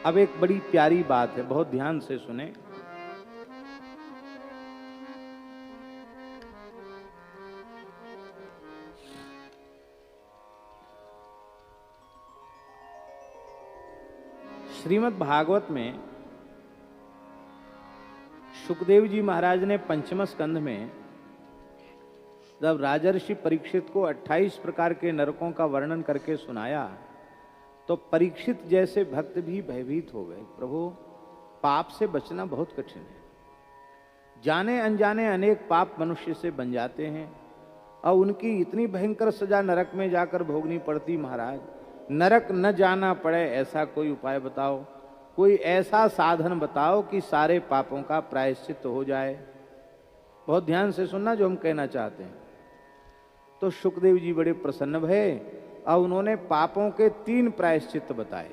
अब एक बड़ी प्यारी बात है, बहुत ध्यान से सुने। श्रीमद् भागवत में सुखदेव जी महाराज ने पंचम स्कंध में जब राजर्षि परीक्षित को 28 प्रकार के नरकों का वर्णन करके सुनाया तो परीक्षित जैसे भक्त भी भयभीत हो गए। प्रभु, पाप से बचना बहुत कठिन है। जाने अनजाने अनेक पाप मनुष्य से बन जाते हैं और उनकी इतनी भयंकर सजा नरक में जाकर भोगनी पड़ती। महाराज, नरक न जाना पड़े ऐसा कोई उपाय बताओ, कोई ऐसा साधन बताओ कि सारे पापों का प्रायश्चित हो जाए। बहुत ध्यान से सुनना जो हम कहना चाहते हैं। तो सुखदेव जी बड़े प्रसन्न भये और उन्होंने पापों के 3 प्रायश्चित बताए।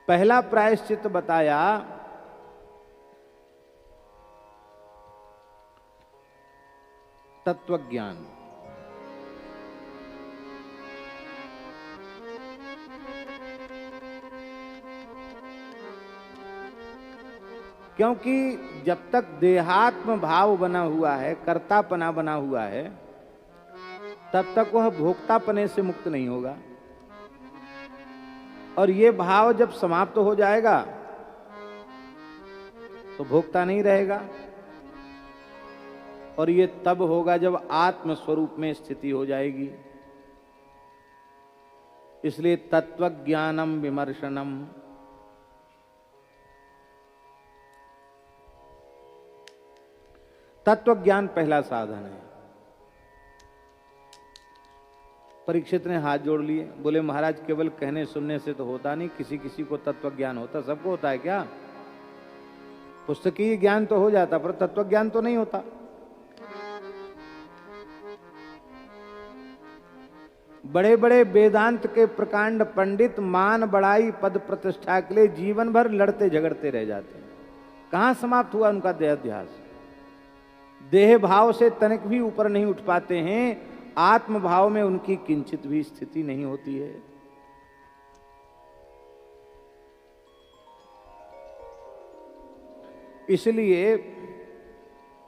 पहला प्रायश्चित बताया तत्वज्ञान। क्योंकि जब तक देहात्म भाव बना हुआ है, कर्तापना बना हुआ है, तब तक वह भोक्तापने से मुक्त नहीं होगा। और ये भाव जब समाप्त हो जाएगा तो भोक्ता नहीं रहेगा। और ये तब होगा जब आत्म स्वरूप में स्थिति हो जाएगी। इसलिए तत्वज्ञानम विमर्शनम, तत्वज्ञान पहला साधन है। परीक्षित ने हाथ जोड़ लिए, बोले महाराज केवल कहने सुनने से तो होता नहीं, किसी किसी को तत्वज्ञान होता, सबको होता है क्या? पुस्तकीय ज्ञान तो हो जाता पर तत्वज्ञान तो नहीं होता। बड़े बड़े वेदांत के प्रकांड पंडित मान बढ़ाई पद प्रतिष्ठा के लिए जीवन भर लड़ते झगड़ते रह जाते हैं। कहां समाप्त हुआ उनका देहाध्यास? देह भाव से तनिक भी ऊपर नहीं उठ पाते हैं। आत्म भाव में उनकी किंचित भी स्थिति नहीं होती है। इसलिए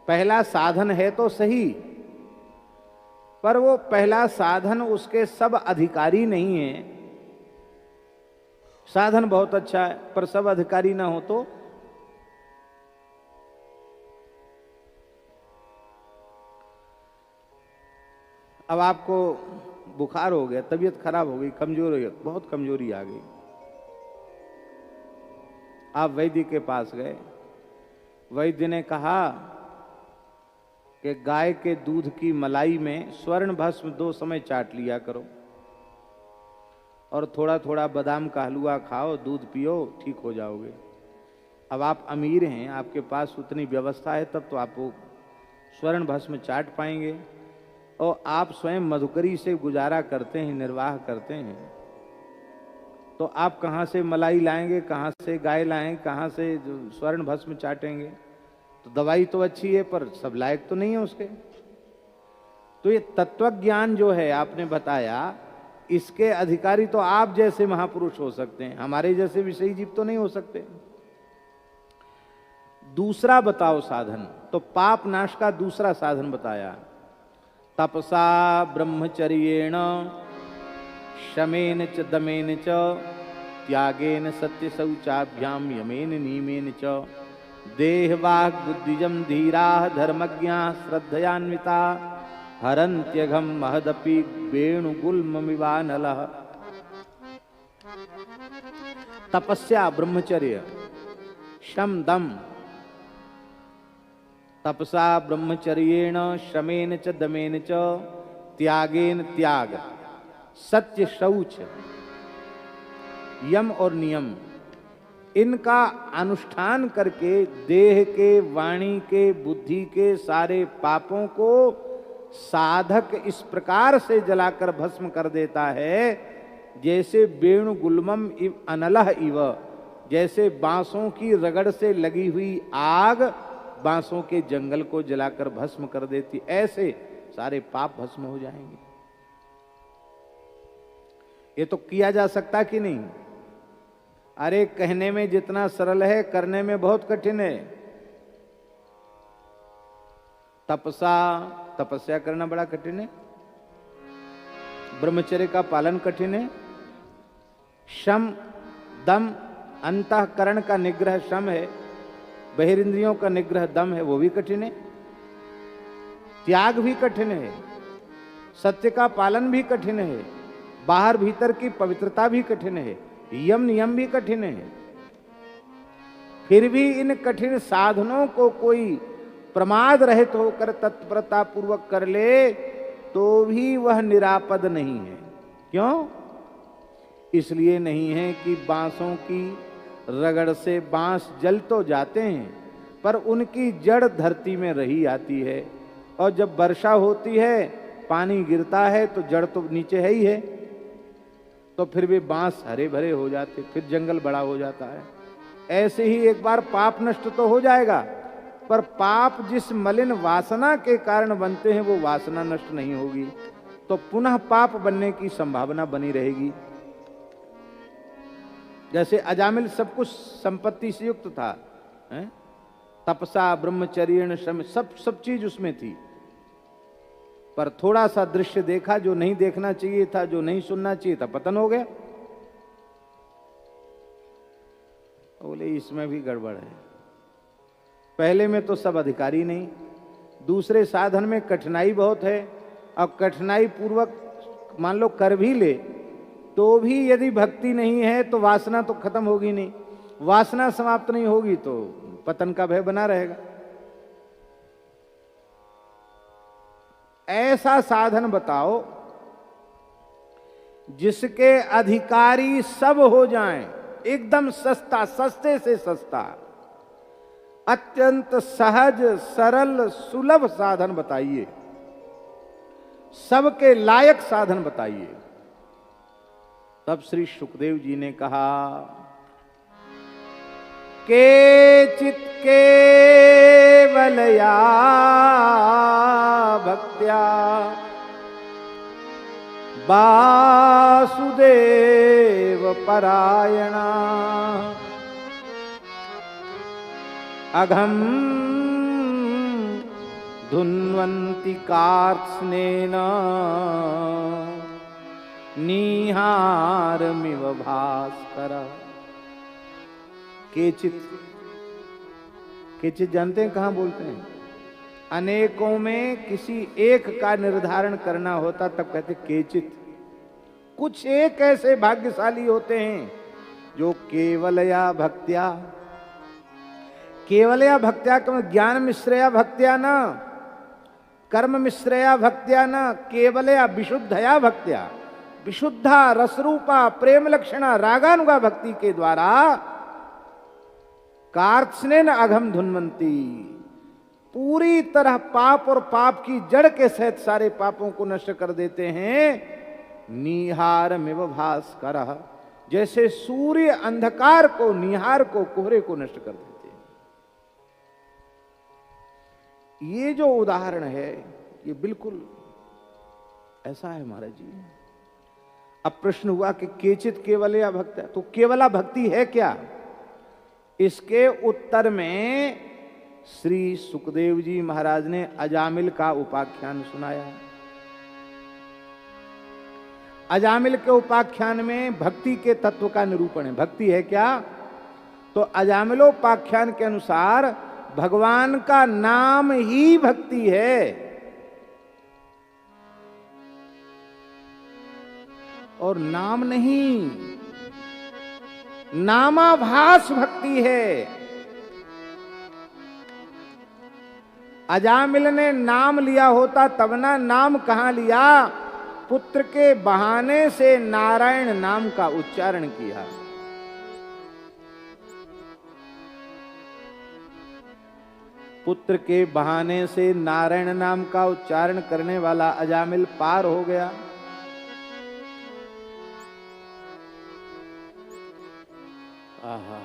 पहला साधन है तो सही, पर वो पहला साधन उसके सब अधिकारी नहीं है। साधन बहुत अच्छा है पर सब अधिकारी ना हो तो अब आपको बुखार हो गया, तबीयत खराब हो गई, कमजोर हो गई, बहुत कमजोरी आ गई। आप वैद्य के पास गए, वैद्य ने कहा कि गाय के दूध की मलाई में स्वर्ण भस्म 2 समय चाट लिया करो और थोड़ा थोड़ा बादाम का हलवा खाओ, दूध पियो, ठीक हो जाओगे। अब आप अमीर हैं, आपके पास उतनी व्यवस्था है, तब तो आप वो स्वर्ण भस्म चाट पाएंगे। और आप स्वयं मधुकरी से गुजारा करते हैं, निर्वाह करते हैं, तो आप कहाँ से मलाई लाएंगे, कहाँ से गाय लाएंगे, कहाँ से स्वर्ण भस्म चाटेंगे? तो दवाई तो अच्छी है पर सब लायक तो नहीं है उसके। तो ये तत्वज्ञान जो है आपने बताया, इसके अधिकारी तो आप जैसे महापुरुष हो सकते हैं, हमारे जैसे विषयी जीव तो नहीं हो सकते। दूसरा बताओ साधन, तो पाप नाश का दूसरा साधन बताया। तपसा ब्रह्मचर्येण शमेन च दमेन च त्यागेन सत्य शौचाभ्याम यमेन नियमेन च देहवाग बुद्धिजम धीराः धर्मज्ञाः श्रद्धयान्विता हरन्त्यघम महदपि वेणुगुल्ममिवानलः। तपस्या ब्रह्मचर्य शम दम, तपसा ब्रह्मचर्येण शमेन च दमेन च त्यागेन त्याग, सत्य शौच, यम और नियम, इनका अनुष्ठान करके देह के, वाणी के, बुद्धि के सारे पापों को साधक इस प्रकार से जलाकर भस्म कर देता है जैसे वेणु गुल्मम इव अनलह इव, जैसे बांसों की रगड़ से लगी हुई आग बांसों के जंगल को जलाकर भस्म कर देती, ऐसे सारे पाप भस्म हो जाएंगे। ये तो किया जा सकता कि नहीं? अरे कहने में जितना सरल है करने में बहुत कठिन है। तपस्या करना बड़ा कठिन है, ब्रह्मचर्य का पालन कठिन है, शम दम अंतःकरण का निग्रह शम है, बहिरिंद्रियों का निग्रह दम है, वो भी कठिन है, त्याग भी कठिन है, सत्य का पालन भी कठिन है, बाहर भीतर की पवित्रता भी कठिन है, यम नियम भी कठिन है। फिर भी इन कठिन साधनों को कोई प्रमाद रहित होकर तत्परता पूर्वक कर ले तो भी वह निरापद नहीं है। क्यों? इसलिए नहीं है कि बांसों की रगड़ से बांस जल तो जाते हैं, पर उनकी जड़ धरती में रही आती है, और जब वर्षा होती है पानी गिरता है तो जड़ तो नीचे है ही है, तो फिर भी बांस हरे भरे हो जाते, फिर जंगल बड़ा हो जाता है। ऐसे ही एक बार पाप नष्ट तो हो जाएगा, पर पाप जिस मलिन वासना के कारण बनते हैं वो वासना नष्ट नहीं होगी, तो पुनः पाप बनने की संभावना बनी रहेगी। जैसे अजामिल सब कुछ संपत्ति से युक्त था, तपसा ब्रह्मचर्य श्रम सब चीज उसमें थी, पर थोड़ा सा दृश्य देखा जो नहीं देखना चाहिए था, जो नहीं सुनना चाहिए था, पतन हो गया। बोले इसमें भी गड़बड़ है। पहले में तो सब अधिकारी नहीं, दूसरे साधन में कठिनाई बहुत है, और कठिनाई पूर्वक मान लो कर भी ले तो भी यदि भक्ति नहीं है तो वासना तो खत्म होगी नहीं, वासना समाप्त नहीं होगी तो पतन का भय बना रहेगा। ऐसा साधन बताओ जिसके अधिकारी सब हो जाएं, एकदम सस्ता, सस्ते से सस्ता, अत्यंत सहज सरल सुलभ साधन बताइए, सबके लायक साधन बताइए। तब श्री सुखदेव जी ने कहा, केचित् केवलया भक्त्या वासुदेव परायणा अघम धुन्वन्ति कार्त्स्नेन निहारमिव भास्कर। केचित, केचित जानते हैं कहां बोलते हैं? अनेकों में किसी एक का निर्धारण करना होता तब कहते केचित। कुछ एक ऐसे भाग्यशाली होते हैं जो केवलया भक्त्या, केवलया भक्त्या का ज्ञान मिश्रया भक्त्या न, कर्म मिश्रया भक्त्या न, केवलया विशुद्धया भक्त्या, विशुद्धा रसरूपा प्रेम लक्षणा रागानुगा भक्ति के द्वारा कार्त्स्नेन अघम धुन्वन्ति, पूरी तरह पाप और पाप की जड़ के सहित सारे पापों को नष्ट कर देते हैं। निहारमिव भास्करः, जैसे सूर्य अंधकार को, निहार को, कोहरे को नष्ट कर देते हैं। ये जो उदाहरण है ये बिल्कुल ऐसा है महाराज जी। अब प्रश्न हुआ कि केचित केवलया भक्ति, तो केवला भक्ति है क्या? इसके उत्तर में श्री सुखदेव जी महाराज ने अजामिल का उपाख्यान सुनाया। अजामिल के उपाख्यान में भक्ति के तत्व का निरूपण है। भक्ति है क्या? तो अजामिलोपाख्यान के अनुसार भगवान का नाम ही भक्ति है, और नाम नहीं, नामाभास भक्ति है। अजामिल ने नाम लिया होता तब ना, नाम कहां लिया? पुत्र के बहाने से नारायण नाम का उच्चारण किया। पुत्र के बहाने से नारायण नाम का उच्चारण करने वाला अजामिल पार हो गया। आहा,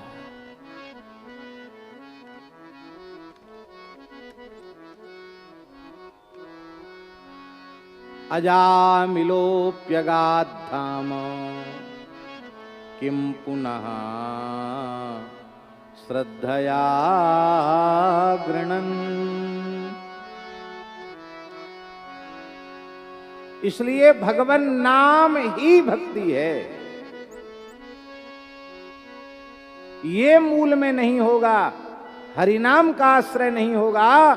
अजामिलोप्यगाद्धाम किम पुनः श्रद्धया गृणन्। इसलिए भगवन नाम ही भक्ति है। ये मूल में नहीं होगा, हरिनाम का आश्रय नहीं होगा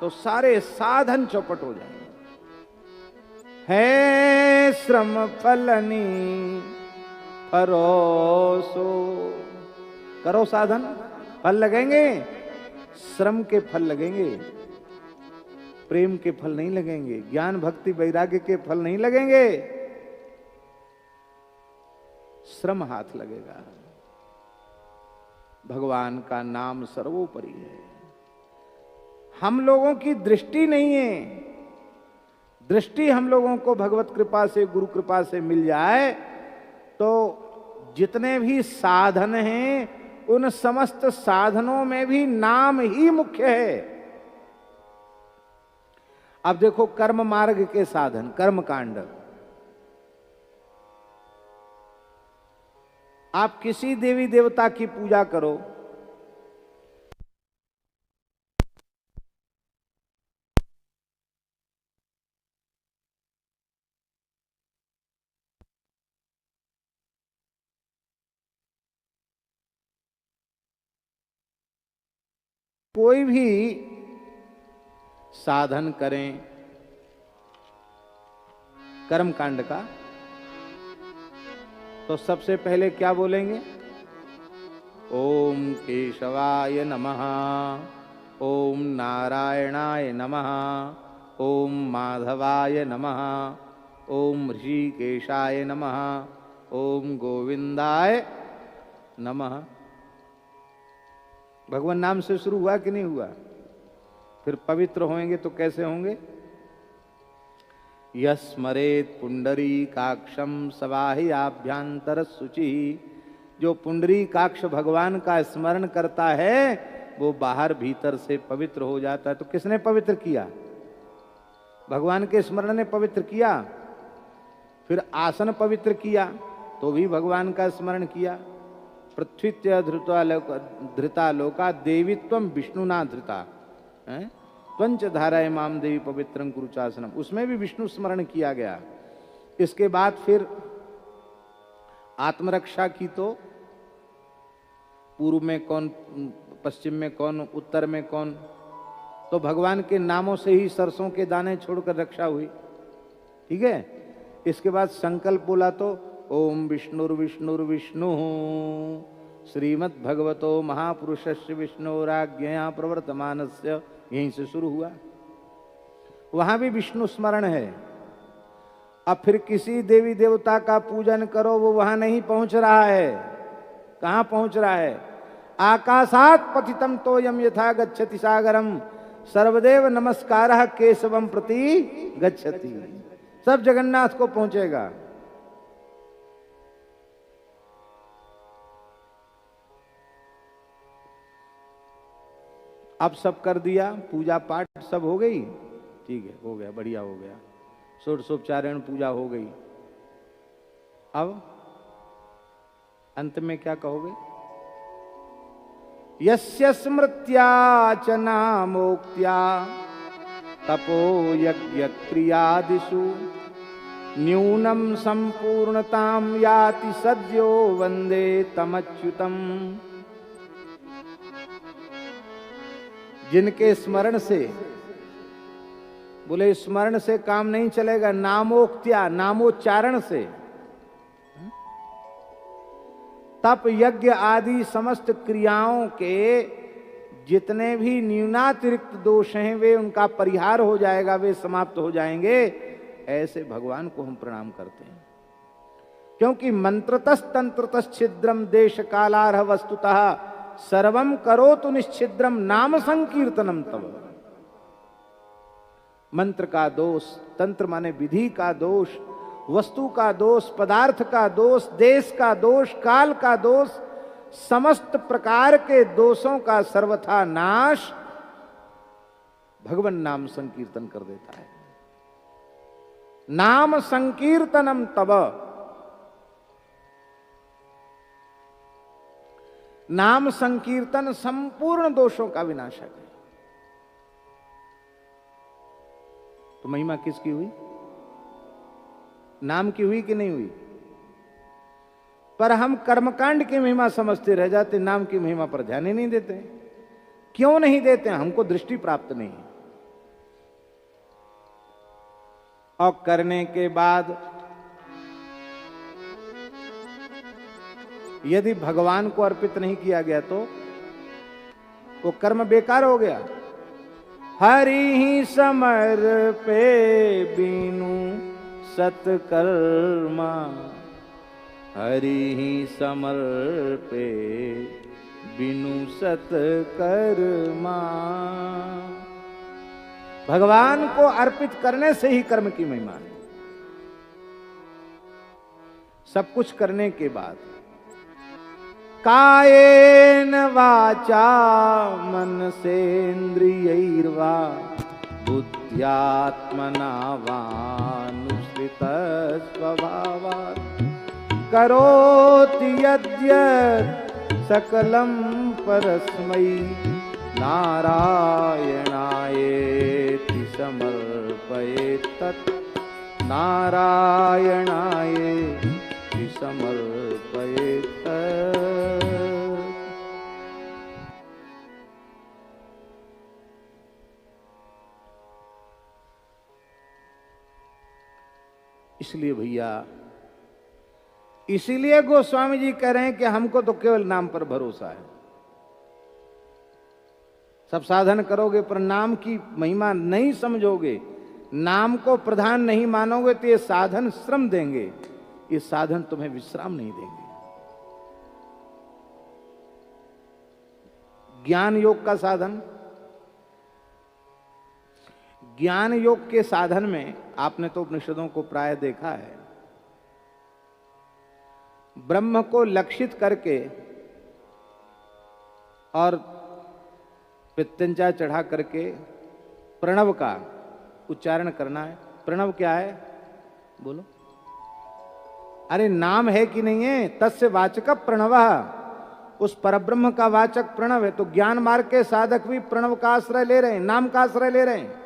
तो सारे साधन चौपट हो जाएंगे। है श्रम फलनी परोसो, करो साधन, फल लगेंगे, श्रम के फल लगेंगे, प्रेम के फल नहीं लगेंगे, ज्ञान भक्ति वैराग्य के फल नहीं लगेंगे, श्रम हाथ लगेगा। भगवान का नाम सर्वोपरि है। हम लोगों की दृष्टि नहीं है, दृष्टि हम लोगों को भगवत कृपा से, गुरु कृपा से मिल जाए तो जितने भी साधन हैं उन समस्त साधनों में भी नाम ही मुख्य है। अब देखो कर्म मार्ग के साधन, कर्म कांड, आप किसी देवी देवता की पूजा करो, कोई भी साधन करें कर्म कांड का, तो सबसे पहले क्या बोलेंगे? ओम केशवाय नमः, ओम नारायणाय नमः, ओम माधवाय नमः, ओम ऋषिकेशाय नमः, ओम गोविंदाय नमः। भगवान नाम से शुरू हुआ कि नहीं हुआ? फिर पवित्र होंगे तो कैसे होंगे? यस्मरेत पुंडरी काक्षम सवाहि आभ्यंतर शुचि। जो पुंडरी काक्ष भगवान का स्मरण करता है वो बाहर भीतर से पवित्र हो जाता है। तो किसने पवित्र किया? भगवान के स्मरण ने पवित्र किया। फिर आसन पवित्र किया तो भी भगवान का स्मरण किया। पृथ्वीत्य धृता लोका देवीत्वम विष्णुना धृता, त्वंच धाराए माम देवी पवित्रं कुरुचासनम, उसमें भी विष्णु स्मरण किया गया। इसके बाद फिर आत्मरक्षा की, तो पूर्व में कौन, पश्चिम में कौन, उत्तर में कौन, तो भगवान के नामों से ही सरसों के दाने छोड़कर रक्षा हुई। ठीक है। इसके बाद संकल्प बोला तो ओम विष्णुर्विष्णुर्विष्णु श्रीमद् भगवतो महापुरुषस्य विष्णुराज्ञया प्रवर्तमानस्य, यहीं से शुरू हुआ। वहां भी विष्णु स्मरण है। अब फिर किसी देवी देवता का पूजन करो, वो वहां नहीं पहुंच रहा है। कहां पहुंच रहा है? आकाशात पतितम तोयम यथा गच्छति सागरम सर्वदेव नमस्कारः केशवम प्रति गच्छति। सब जगन्नाथ को पहुंचेगा। अब सब कर दिया, पूजा पाठ सब हो गई, ठीक है, हो गया, बढ़िया हो गया, षोडशोपचारण पूजा हो गई। अब अंत में क्या कहोगे? यस्य स्मृत्या च नामोक्त्या तपो यज्ञ क्रियादिषु न्यूनम संपूर्णताम याति सद्यो वंदे तमच्युतम। जिनके स्मरण से, बोले स्मरण से काम नहीं चलेगा, नामोक्त्या, नामोच्चारण से, तप यज्ञ आदि समस्त क्रियाओं के जितने भी न्यूनातिरिक्त दोष हैं वे उनका परिहार हो जाएगा, वे समाप्त हो जाएंगे। ऐसे भगवान को हम प्रणाम करते हैं। क्योंकि मंत्रतस् तंत्रतस् छिद्रम देश कालारह वस्तुतः सर्वम करोतु निश्छिद्रम नाम संकीर्तनम तब। मंत्र का दोष, तंत्र माने विधि का दोष, वस्तु का दोष, पदार्थ का दोष, देश का दोष, काल का दोष, समस्त प्रकार के दोषों का सर्वथा नाश भगवान नाम संकीर्तन कर देता है। नाम संकीर्तनम तब। नाम संकीर्तन संपूर्ण दोषों का विनाशक है। तो महिमा किसकी हुई? नाम की हुई कि नहीं हुई? पर हम कर्मकांड की महिमा समझते रह जाते, नाम की महिमा पर ध्यान ही नहीं देते। क्यों नहीं देते? हमको दृष्टि प्राप्त नहीं है। और करने के बाद यदि भगवान को अर्पित नहीं किया गया तो वो कर्म बेकार हो गया। हरि ही समर्पे बीनु सत्कर्मा, हरि ही समर्पे बिनु सत्कर्मा। भगवान को अर्पित करने से ही कर्म की महिमा है। सब कुछ करने के बाद कायेन वाचा मनसेन्द्रियैर्वा बुद्ध्यात्मना वानुसृत स्वभावात् करोति यद्यत् सकलं परस्मै नारायणायेति समर्पयेत् तत् नारायणायेति समर्पयेत् तत्। इसलिए भैया, इसीलिए गोस्वामी जी कह रहे हैं कि हमको तो केवल नाम पर भरोसा है। सब साधन करोगे पर नाम की महिमा नहीं समझोगे, नाम को प्रधान नहीं मानोगे तो ये साधन श्रम देंगे, ये साधन तुम्हें विश्राम नहीं देंगे। ज्ञान योग का साधन, ज्ञान योग के साधन में आपने तो उपनिषदों को प्राय देखा है, ब्रह्म को लक्षित करके और पित्यंचा चढ़ा करके प्रणव का उच्चारण करना है। प्रणव क्या है? बोलो। अरे नाम है कि नहीं है? तस्य वाचक प्रणव, उस परब्रह्म का वाचक प्रणव है। तो ज्ञान मार्ग के साधक भी प्रणव का आश्रय ले रहे हैं, नाम का आश्रय ले रहे हैं।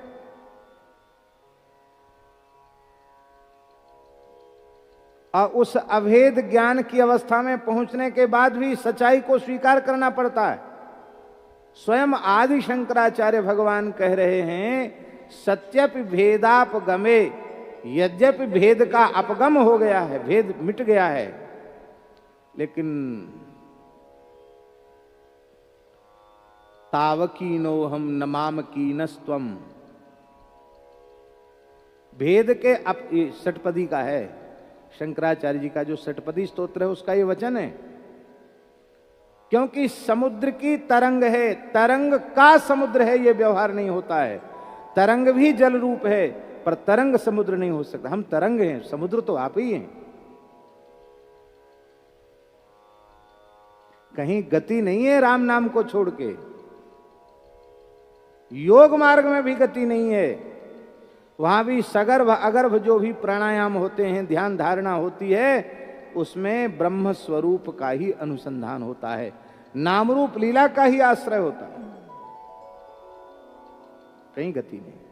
और उस अभेद ज्ञान की अवस्था में पहुंचने के बाद भी सच्चाई को स्वीकार करना पड़ता है। स्वयं आदि शंकराचार्य भगवान कह रहे हैं, सत्यपि भेदापगमे, यद्यपि भेद का अपगम हो गया है, भेद मिट गया है, लेकिन तावकीनो हम नमाम कीनस्त्वम, भेद के षटपदी का है, शंकराचार्य जी का जो षटपदी स्तोत्र है उसका ये वचन है। क्योंकि समुद्र की तरंग है, तरंग का समुद्र है, ये व्यवहार नहीं होता है। तरंग भी जल रूप है पर तरंग समुद्र नहीं हो सकता। हम तरंग हैं, समुद्र तो आप ही हैं। कहीं गति नहीं है राम नाम को छोड़ के, योग मार्ग में भी गति नहीं है। वहां भी सगर्भ अगर्भ जो भी प्राणायाम होते हैं, ध्यान धारणा होती है, उसमें ब्रह्म स्वरूप का ही अनुसंधान होता है, नाम रूप लीला का ही आश्रय होता है, कहीं गति नहीं।